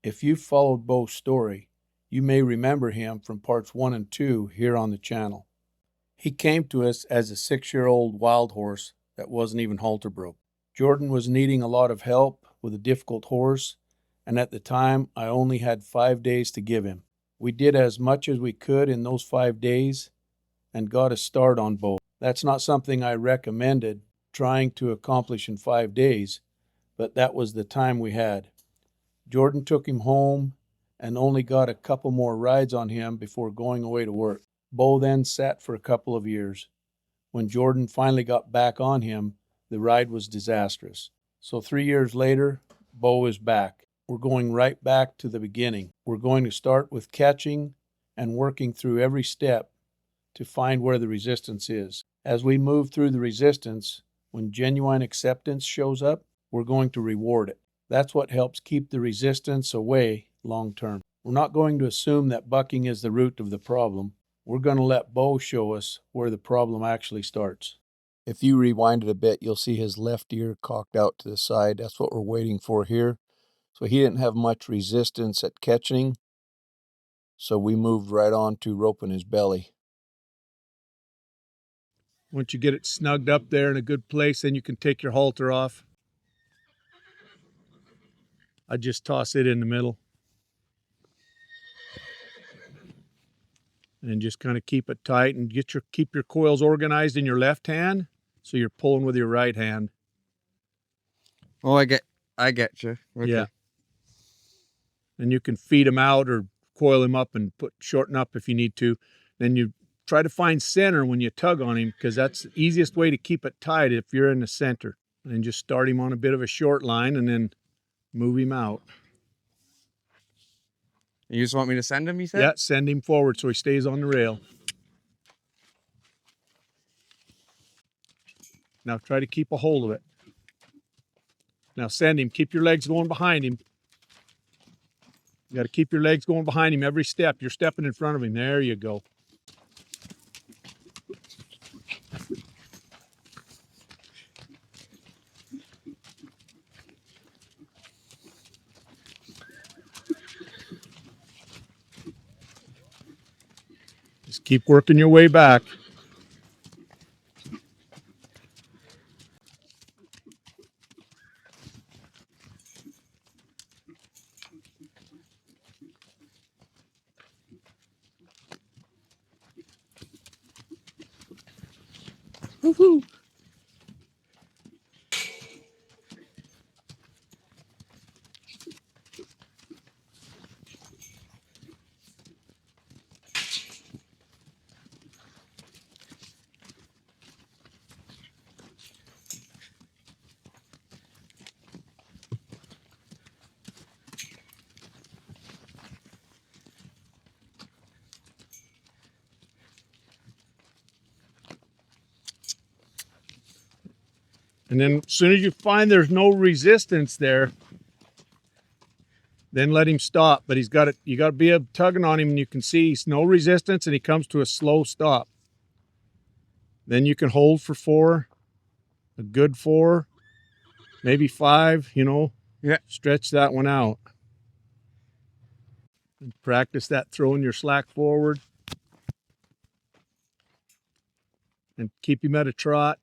If you've followed Bo's story, you may remember him from parts 1 and 2 here on the channel. He came to us as a 6-year-old wild horse that wasn't even halter broke. Jordyn was needing a lot of help with a difficult horse, and at the time I only had 5 days to give him. We did as much as we could in those 5 days and got a start on Bo. That's not something I recommended trying to accomplish in 5 days, but that was the time we had. Jordyn took him home and only got a couple more rides on him before going away to work. Bo then sat for a couple of years. When Jordyn finally got back on him, the ride was disastrous. So 3 years later, Bo is back. We're going right back to the beginning. We're going to start with catching and working through every step to find where the resistance is. As we move through the resistance, when genuine acceptance shows up, we're going to reward it. That's what helps keep the resistance away long term. We're not going to assume that bucking is the root of the problem. We're going to let Bo show us where the problem actually starts. If you rewind it a bit, you'll see his left ear cocked out to the side. That's what we're waiting for here. So he didn't have much resistance at catching, so we moved right on to roping his belly. Once you get it snugged up there in a good place, then you can take your halter off. I just toss it in the middle. And just kind of keep it tight and keep your coils organized in your left hand so you're pulling with your right hand. Oh, I get you. Okay. Yeah. And you can feed him out or coil him up and shorten up if you need to. Then you try to find center when you tug on him, because that's the easiest way to keep it tight if you're in the center. And just start him on a bit of a short line and then move him out. You just want me to send him, you said? Yeah, send him forward so he stays on the rail. Now try to keep a hold of it. Now send him. Keep your legs going behind him. You got to keep your legs going behind him every step. You're stepping in front of him. There you go. Just keep working your way back. Woohoo! And then as soon as you find there's no resistance there, then let him stop. But you got to be tugging on him, and you can see he's no resistance, and he comes to a slow stop. Then you can hold for 4, a good 4, maybe 5, Yeah. Stretch that one out. And practice that throwing your slack forward. And keep him at a trot.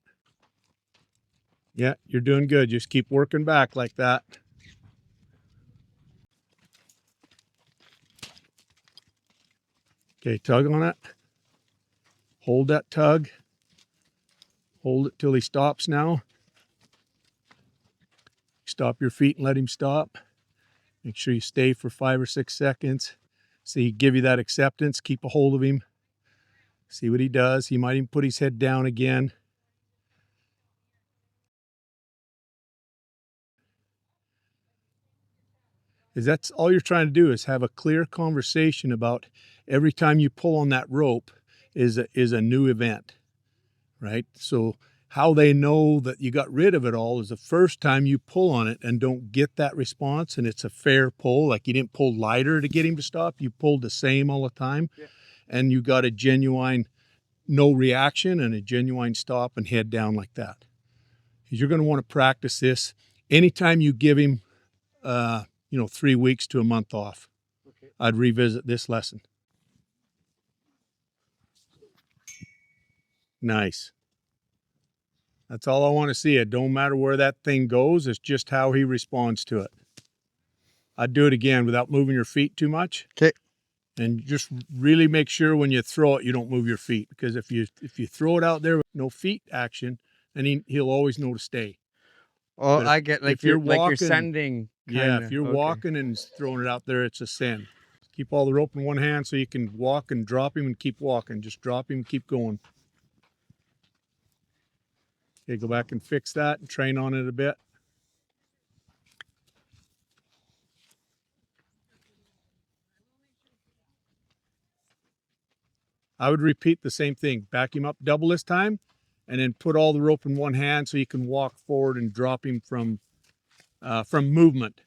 Yeah, you're doing good. Just keep working back like that. Okay, tug on it. Hold that tug. Hold it till he stops now. Stop your feet and let him stop. Make sure you stay for 5 or 6 seconds. See, give you that acceptance. Keep a hold of him. See what he does. He might even put his head down again. That's all you're trying to do, is have a clear conversation about every time you pull on that rope is a new event, right? So how they know that you got rid of it all is the first time you pull on it and don't get that response, and it's a fair pull. Like, you didn't pull lighter to get him to stop. You pulled the same all the time. Yeah. And you got a genuine no reaction and a genuine stop and head down like that. You're going to want to practice this. Anytime you give him 3 weeks to a month off. Okay. I'd revisit this lesson. Nice. That's all I want to see. It don't matter where that thing goes. It's just how he responds to it. I'd do it again without moving your feet too much. Okay. And just really make sure when you throw it, you don't move your feet. Because if you throw it out there with no feet action, then he'll always know to stay. Oh, But I get if you're walking, sending. Yeah, if you're walking and throwing it out there, it's a sin. Keep all the rope in one hand so you can walk and drop him and keep walking. Just drop him and keep going. Okay, go back and fix that and train on it a bit. I would repeat the same thing. Back him up double this time, and then put all the rope in one hand so you can walk forward and drop him from movement.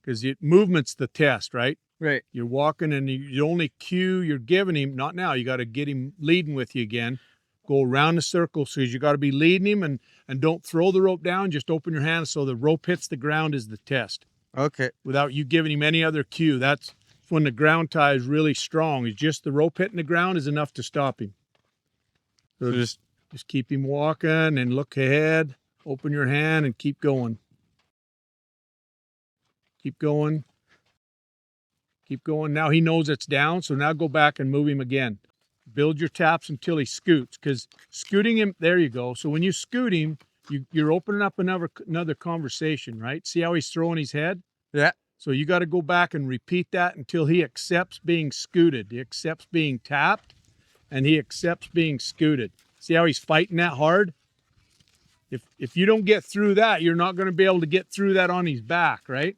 Because movement's the test, right? Right. You're walking, and the only cue you're giving him, not now, you got to get him leading with you again. Go around the circle, so you got to be leading him, and don't throw the rope down. Just open your hands so the rope hits the ground is the test. Okay. Without you giving him any other cue. That's when the ground tie is really strong. It's just the rope hitting the ground is enough to stop him. So just keep him walking and look ahead. Open your hand and keep going. Keep going. Keep going. Now he knows it's down, so now go back and move him again. Build your taps until he scoots, because scooting him, there you go. So when you scoot him, you're opening up another conversation, right? See how he's throwing his head? Yeah. So you got to go back and repeat that until he accepts being scooted. He accepts being tapped, and he accepts being scooted. See how he's fighting that hard? If you don't get through that, you're not going to be able to get through that on his back, right?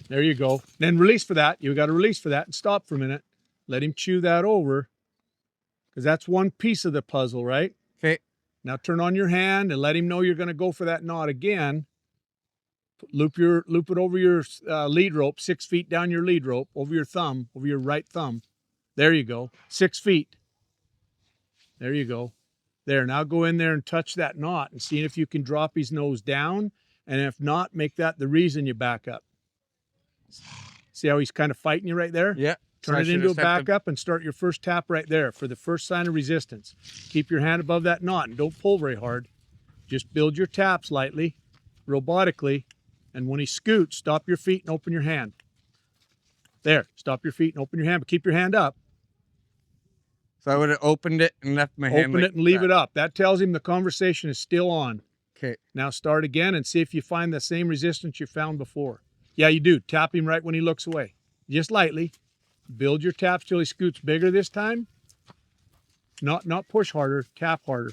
There you go. Then release for that. You got to release for that and stop for a minute. Let him chew that over, because that's one piece of the puzzle, right? Okay. Now turn on your hand and let him know you're going to go for that knot again. Loop it over your lead rope, 6 feet down your lead rope, over your thumb, over your right thumb. There you go. 6 feet. There you go. There. Now go in there and touch that knot and see if you can drop his nose down. And if not, make that the reason you back up. See how he's kind of fighting you right there? Yeah. Turn it into a back up and start your first tap right there for the first sign of resistance. Keep your hand above that knot and don't pull very hard. Just build your taps lightly, robotically, and when he scoots, stop your feet and open your hand. There, stop your feet and open your hand, but keep your hand up. So I would have opened it and left my hand. Open it and leave it up. That tells him the conversation is still on. Okay. Now start again and see if you find the same resistance you found before. Yeah, you do. Tap him right when he looks away. Just lightly. Build your taps till he scoots bigger this time. Not push harder, tap harder.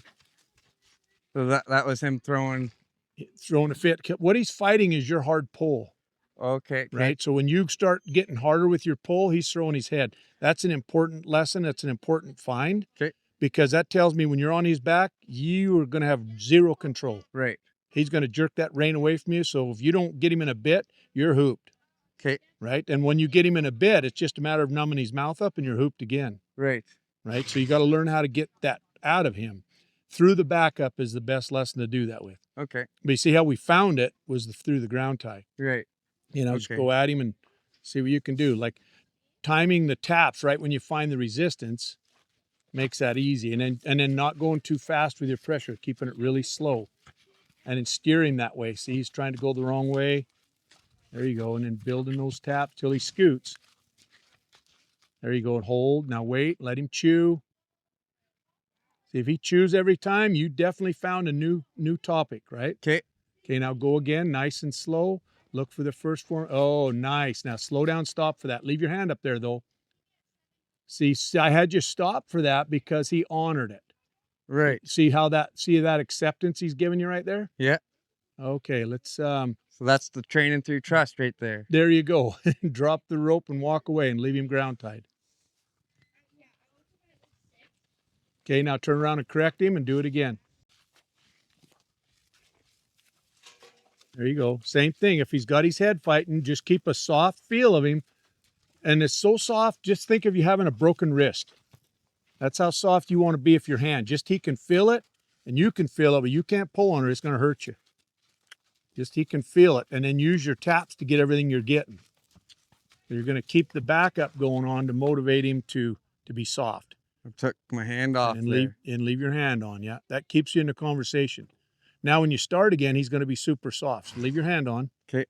So that was him throwing a fit. What he's fighting is your hard pull. Okay. Right? So when you start getting harder with your pull, he's throwing his head. That's an important lesson. That's an important find. Okay. Because that tells me when you're on his back, you are going to have zero control. Right. He's going to jerk that rein away from you. So if you don't get him in a bit, you're hooped. Okay. Right? And when you get him in a bit, it's just a matter of numbing his mouth up and you're hooped again. Right. Right? So you got to learn how to get that out of him. Through the backup is the best lesson to do that with. Okay. But you see how we found it was through the ground tie. Right. Just go at him and see what you can do. Like timing the taps right when you find the resistance makes that easy. And then not going too fast with your pressure, keeping it really slow. And then steering that way. See, he's trying to go the wrong way. There you go. And then building those taps till he scoots. There you go. And hold. Now wait. Let him chew. See, if he chews every time, you definitely found a new topic, right? Okay. Okay, now go again. Nice and slow. Look for the first form. Oh, nice. Now slow down, stop for that. Leave your hand up there, though. See, I had you stop for that because he honored it. Right. See that acceptance he's giving you right there? Yeah. Okay, let's So that's the training through trust right there. There you go. Drop the rope and walk away and leave him ground tied. Okay, now turn around and correct him and do it again. There you go. Same thing. If he's got his head fighting, just keep a soft feel of him. And it's so soft, just think of you having a broken wrist. That's how soft you want to be with your hand. Just he can feel it, And you can feel it, but you can't pull on it. It's going to hurt you. Just he can feel it, and then use your taps to get everything you're getting. You're going to keep the backup going on to motivate him to be soft. I took my hand off and there. leave your hand on. Yeah, that keeps you in the conversation. Now, when you start again, he's going to be super soft. So leave your hand on. Okay.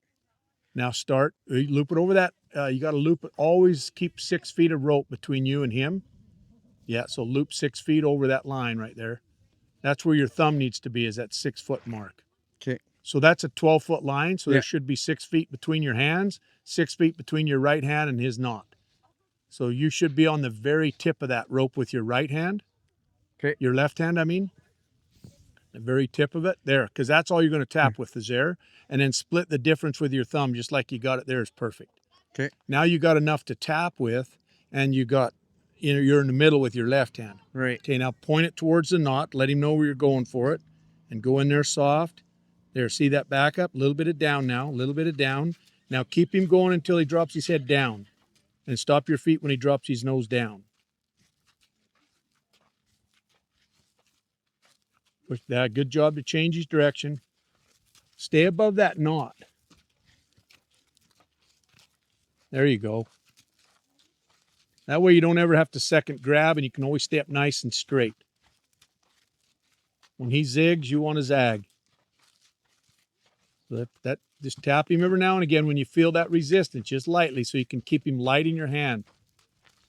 Now start. Loop it over that. You got to loop it. Always keep 6 feet of rope between you and him. Yeah, so loop 6 feet over that line right there. That's where your thumb needs to be, is that 6 foot mark. Okay. So that's a 12-foot line. So Yeah. there should be 6 feet between your hands, 6 feet between your right hand and his knot. So you should be on the very tip of that rope with your right hand. Okay. Your left hand, I mean. The very tip of it. There, because that's all you're going to tap with is there. And then split the difference with your thumb, just like you got it there is perfect. Okay. Now you got enough to tap with, and you got, you're in the middle with your left hand. Right. Okay, now point it towards the knot. Let him know where you're going for it. And go in there soft. There, see that back up? A little bit of down now, a little bit of down. Now keep him going until he drops his head down. And stop your feet when he drops his nose down. Push that. Good job to change his direction. Stay above that knot. There you go. That way you don't ever have to second grab, and you can always stay up nice and straight. When he zigs, you want to zag. So that just tap him every now and again when you feel that resistance, just lightly, so you can keep him light in your hand.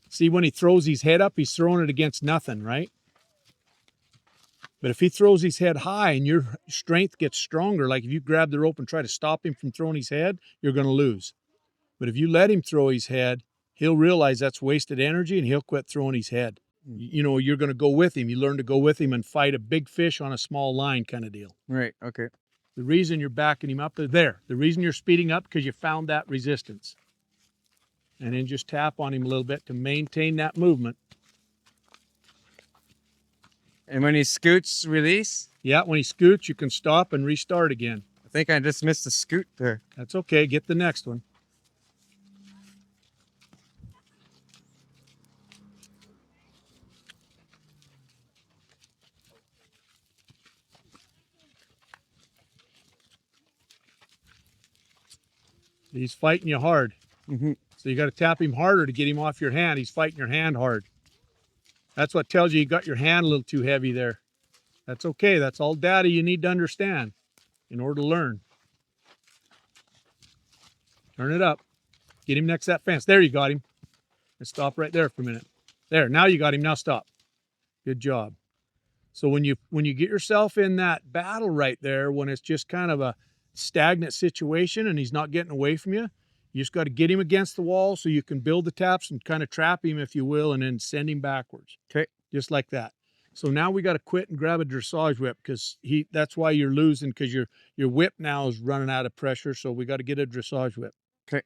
See, when he throws his head up, he's throwing it against nothing, right? But if he throws his head high and your strength gets stronger, like if you grab the rope and try to stop him from throwing his head, you're going to lose. But if you let him throw his head, he'll realize that's wasted energy, and he'll quit throwing his head. You're going to go with him. You learn to go with him and fight a big fish on a small line kind of deal. Right. Okay. The reason you're backing him up is there. The reason you're speeding up, because you found that resistance. And then just tap on him a little bit to maintain that movement. And when he scoots, release? Yeah, when he scoots, you can stop and restart again. I think I just missed a scoot there. That's okay. Get the next one. He's fighting you hard. Mm-hmm. So you got to tap him harder to get him off your hand. He's fighting your hand hard. That's what tells you got your hand a little too heavy there. That's okay. That's all data you need to understand in order to learn. Turn it up. Get him next to that fence. There, you got him. And stop right there for a minute. There, now you got him. Now stop. Good job. So when you get yourself in that battle right there, when it's just kind of a stagnant situation and he's not getting away from you, you just got to get him against the wall so you can build the taps and kind of trap him, if you will, and then send him backwards. Okay. Just like that. So now we got to quit and grab a dressage whip, because that's why you're losing, because your whip now is running out of pressure. So we got to get a dressage whip. Okay.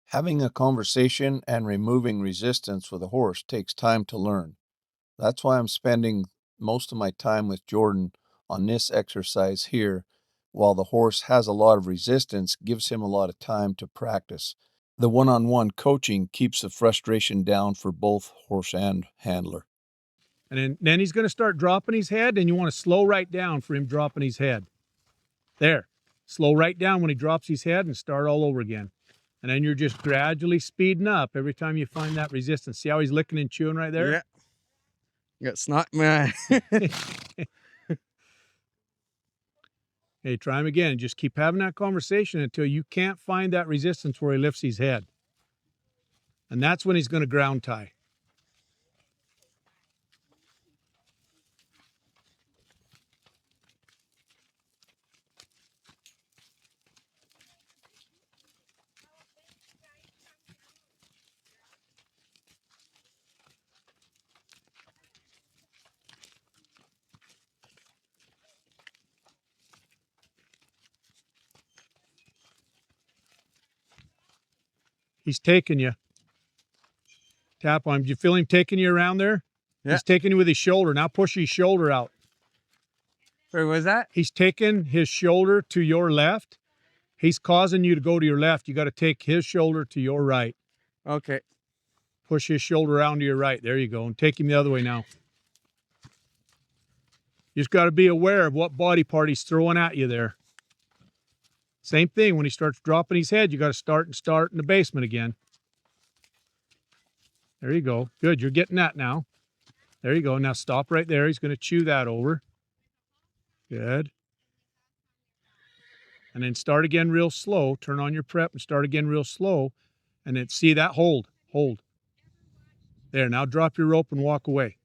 Having a conversation and removing resistance with a horse takes time to learn. That's why I'm spending most of my time with Jordyn on this exercise here. While the horse has a lot of resistance, gives him a lot of time to practice. The one-on-one coaching keeps the frustration down for both horse and handler. And then he's going to start dropping his head, and you want to slow right down for him dropping his head. There. Slow right down when he drops his head and start all over again. And then you're just gradually speeding up every time you find that resistance. See how he's licking and chewing right there? Yeah. Got snot in my eye. Hey, try him again. Just keep having that conversation until you can't find that resistance where he lifts his head. And that's when he's going to ground tie. He's taking you. Tap on him. Do you feel him taking you around there? Yeah. He's taking you with his shoulder. Now push his shoulder out. Where was that? He's taking his shoulder to your left. He's causing you to go to your left. You got to take his shoulder to your right. Okay. Push his shoulder around to your right. There you go. And take him the other way now. You just got to be aware of what body part he's throwing at you there. Same thing, when he starts dropping his head, you got to start in the basement again. There you go. Good, you're getting that now. There you go. Now stop right there. He's going to chew that over. Good. And then start again real slow. Turn on your prep and start again real slow. And then see that hold. Hold. There, now drop your rope and walk away.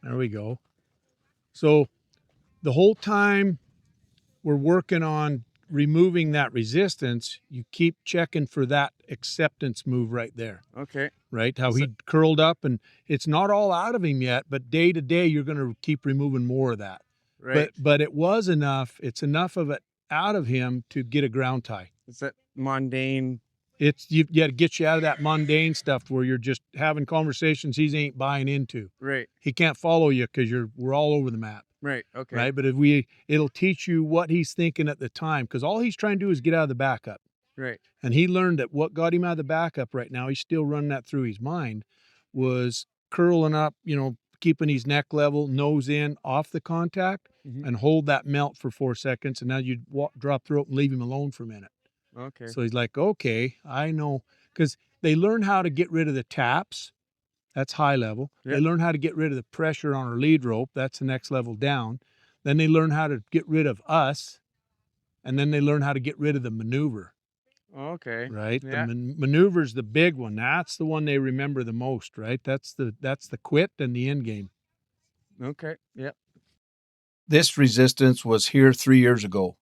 There we go. So the whole time we're working on removing that resistance, you keep checking for that acceptance move right there. Okay. Right? How he curled up, and it's not all out of him yet, but day to day you're going to keep removing more of that. Right. But it was enough. It's enough of it out of him to get a ground tie. It's that mundane. It's you got to get you out of that mundane stuff where you're just having conversations he ain't buying into. Right. He can't follow you because we're all over the map. Right. Okay. Right. But it'll teach you what he's thinking at the time, because all he's trying to do is get out of the backup. Right. And he learned that what got him out of the backup right now, he's still running that through his mind, was curling up, keeping his neck level, nose in, off the contact, and hold that melt for 4 seconds. And now you drop the rope and leave him alone for a minute. Okay. So he's like, okay, I know. Because they learn how to get rid of the taps. That's high level. Yep. They learn how to get rid of the pressure on our lead rope. That's the next level down. Then they learn how to get rid of us. And then they learn how to get rid of the maneuver. Okay. Right? Yeah. The maneuver's the big one. That's the one they remember the most, right? That's the quit and the end game. Okay. Yep. This resistance was here 3 years ago.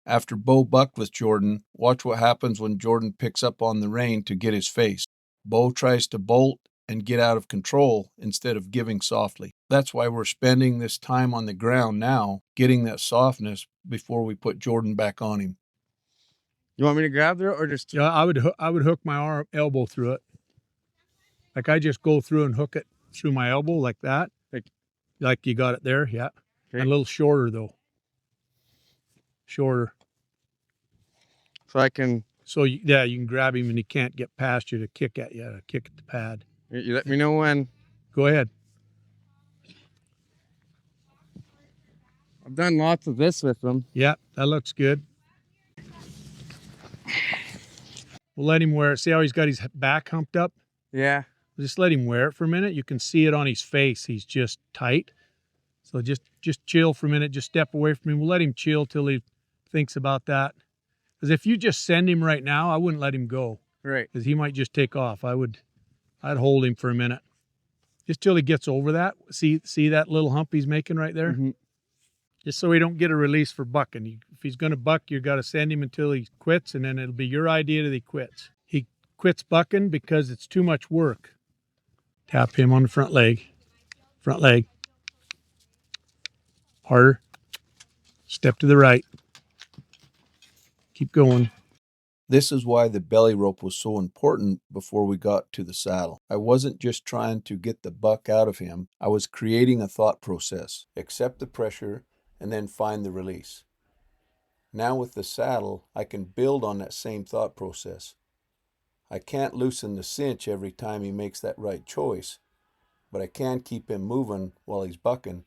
After Bo bucked with Jordyn, watch what happens when Jordyn picks up on the rein to get his face. Bo tries to bolt and get out of control instead of giving softly. That's why we're spending this time on the ground now, getting that softness before we put Jordyn back on him. You want me to grab there or just? Yeah, I would hook my elbow through it. Like I just go through and hook it through my elbow like that. Like you got it there, yeah. Okay. And a little shorter though. Shorter. So I can. So you can grab him and he can't get past you to kick at you, to kick at the pad. You let me know when. Go ahead. I've done lots of this with them. Yeah, that looks good. We'll let him wear it. See how he's got his back humped up? Yeah. Just let him wear it for a minute. You can see it on his face. He's just tight. So just chill for a minute. Just step away from him. We'll let him chill till he thinks about that. Because if you just send him right now, I wouldn't let him go. Right. Because he might just take off. I'd hold him for a minute. Just till he gets over that. See that little hump he's making right there? Mm-hmm. Just so he don't get a release for bucking. If he's going to buck, you got to send him until he quits, and then it'll be your idea that he quits. He quits bucking because it's too much work. Tap him on the front leg. Front leg. Harder. Step to the right. Keep going. This is why the belly rope was so important before we got to the saddle. I wasn't just trying to get the buck out of him. I was creating a thought process. Accept the pressure and then find the release. Now with the saddle, I can build on that same thought process. I can't loosen the cinch every time he makes that right choice, but I can keep him moving while he's bucking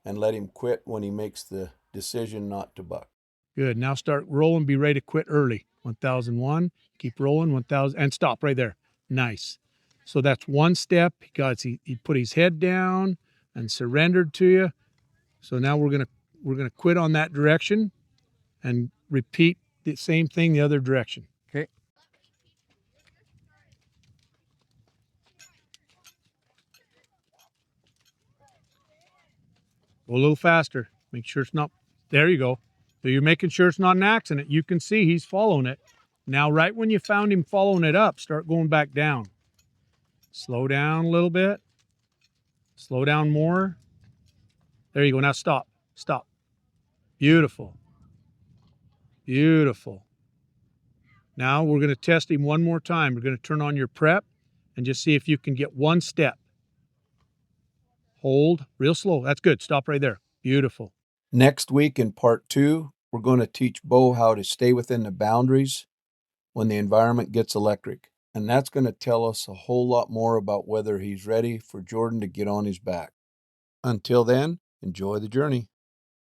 and let him quit when he makes the decision not to buck. Good. Now start rolling. Be ready to quit early. 1001. Keep rolling. 1000 and stop right there. Nice. So that's one step. He put his head down and surrendered to you. So now we're gonna quit on that direction and repeat the same thing the other direction. Okay. Go a little faster. Make sure it's not. There you go. So you're making sure it's not an accident. You can see he's following it. Now, right when you found him following it up, start going back down. Slow down a little bit. Slow down more. There you go. Now stop. Stop. Beautiful. Beautiful. Now we're going to test him one more time. We're going to turn on your prep and just see if you can get one step. Hold real slow. That's good. Stop right there. Beautiful. Next week in part 2, we're going to teach Bo how to stay within the boundaries when the environment gets electric. and that's going to tell us a whole lot more about whether he's ready for Jordyn to get on his back. Until then, enjoy the journey.